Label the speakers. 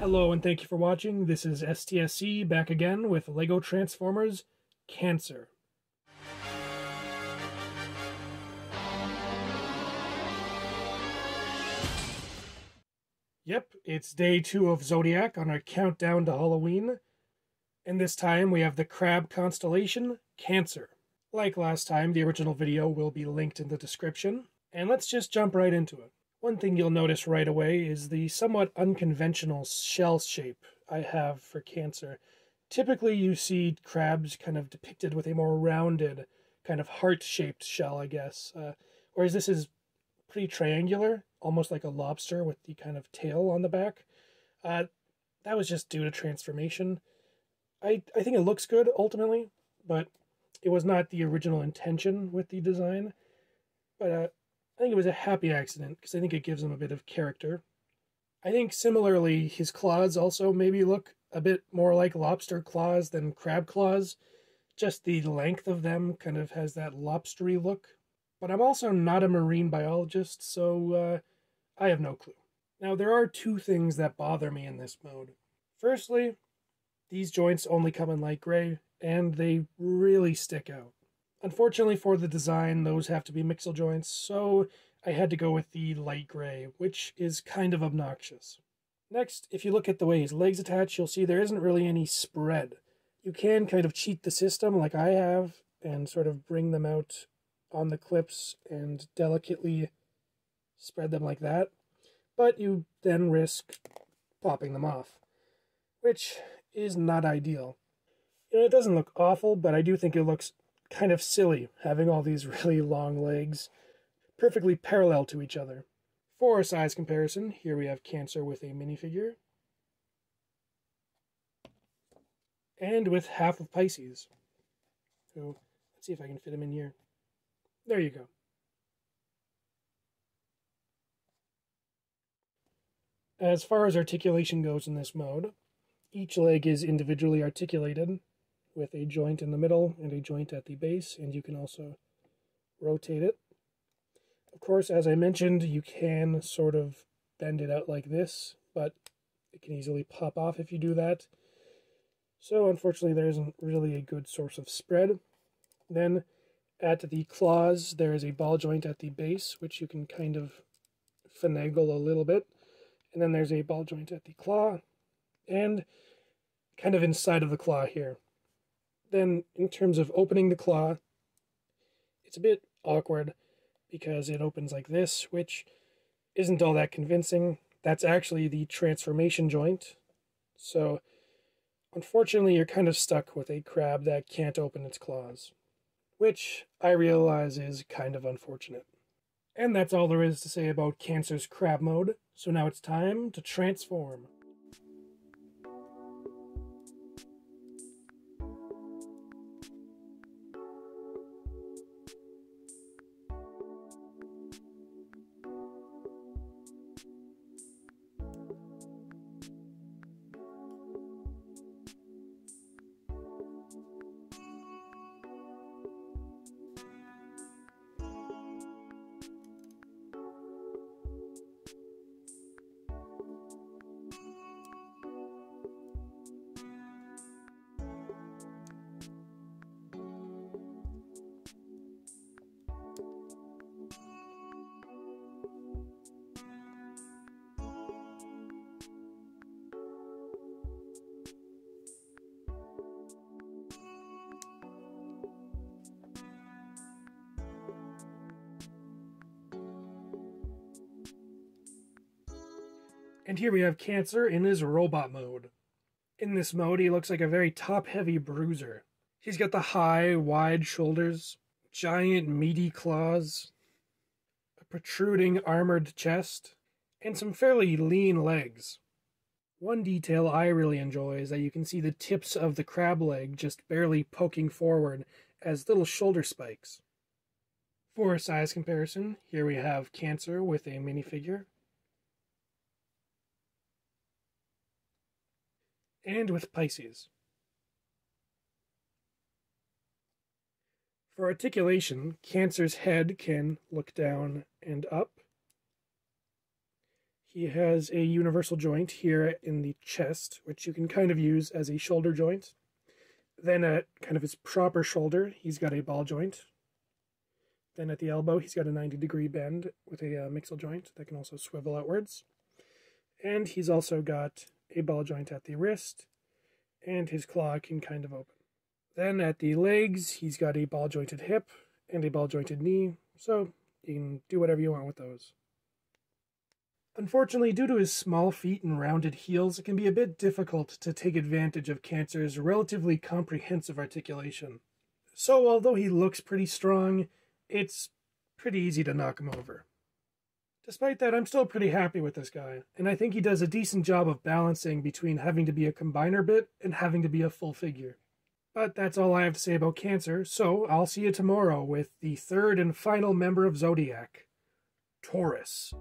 Speaker 1: Hello and thank you for watching. This is STSC back again with LEGO Transformers Cancer. Yep, it's day 2 of Zodiac on our countdown to Halloween. And this time we have the crab constellation, Cancer. Like last time, the original video will be linked in the description. And let's just jump right into it. One thing you'll notice right away is the somewhat unconventional shell shape I have for Cancer. Typically you see crabs kind of depicted with a more rounded, kind of heart-shaped shell, I guess. Whereas this is pretty triangular, almost like a lobster with the kind of tail on the back. That was just due to transformation. I think it looks good, ultimately, but it was not the original intention with the design. But I think it was a happy accident, because I think it gives him a bit of character. I think similarly, his claws also maybe look a bit more like lobster claws than crab claws. Just the length of them kind of has that lobstery look. But I'm also not a marine biologist, so I have no clue. Now, there are two things that bother me in this mode. Firstly, these joints only come in light gray, and they really stick out. Unfortunately for the design, those have to be mixel joints, so I had to go with the light gray, which is kind of obnoxious. Next, if you look at the way his legs attach, you'll see there isn't really any spread. You can kind of cheat the system like I have, and sort of bring them out on the clips and delicately spread them like that, but you then risk popping them off, which is not ideal. It doesn't look awful, but I do think it looks kind of silly having all these really long legs perfectly parallel to each other. For a size comparison, here we have Cancer with a minifigure and with half of Pisces. So let's see if I can fit him in here. There you go. As far as articulation goes in this mode, each leg is individually articulated with a joint in the middle and a joint at the base, and you can also rotate it. Of course, as I mentioned, you can sort of bend it out like this, but it can easily pop off if you do that. So unfortunately there isn't really a good source of spread. Then at the claws there is a ball joint at the base, which you can kind of finagle a little bit. And then there's a ball joint at the claw, and kind of inside of the claw here. Then, in terms of opening the claw, it's a bit awkward because it opens like this, which isn't all that convincing. That's actually the transformation joint. So, unfortunately, you're kind of stuck with a crab that can't open its claws, which I realize is kind of unfortunate. And that's all there is to say about Cancer's crab mode, so now it's time to transform. And here we have Cancer in his robot mode. In this mode, he looks like a very top-heavy bruiser. He's got the high, wide shoulders, giant, meaty claws, a protruding armored chest, and some fairly lean legs. One detail I really enjoy is that you can see the tips of the crab leg just barely poking forward as little shoulder spikes. For a size comparison, here we have Cancer with a minifigure, and with Pisces. For articulation, Cancer's head can look down and up. He has a universal joint here in the chest, which you can kind of use as a shoulder joint. Then at kind of his proper shoulder, he's got a ball joint. Then at the elbow, he's got a 90-degree bend with a mixel joint that can also swivel outwards. And he's also got a ball joint at the wrist, and his claw can kind of open. Then at the legs, he's got a ball jointed hip and a ball jointed knee, so you can do whatever you want with those. Unfortunately, due to his small feet and rounded heels, it can be a bit difficult to take advantage of Cancer's relatively comprehensive articulation. So although he looks pretty strong, it's pretty easy to knock him over. Despite that, I'm still pretty happy with this guy, and I think he does a decent job of balancing between having to be a combiner bit and having to be a full figure. But that's all I have to say about Cancer, so I'll see you tomorrow with the third and final member of Zodiac, Taurus.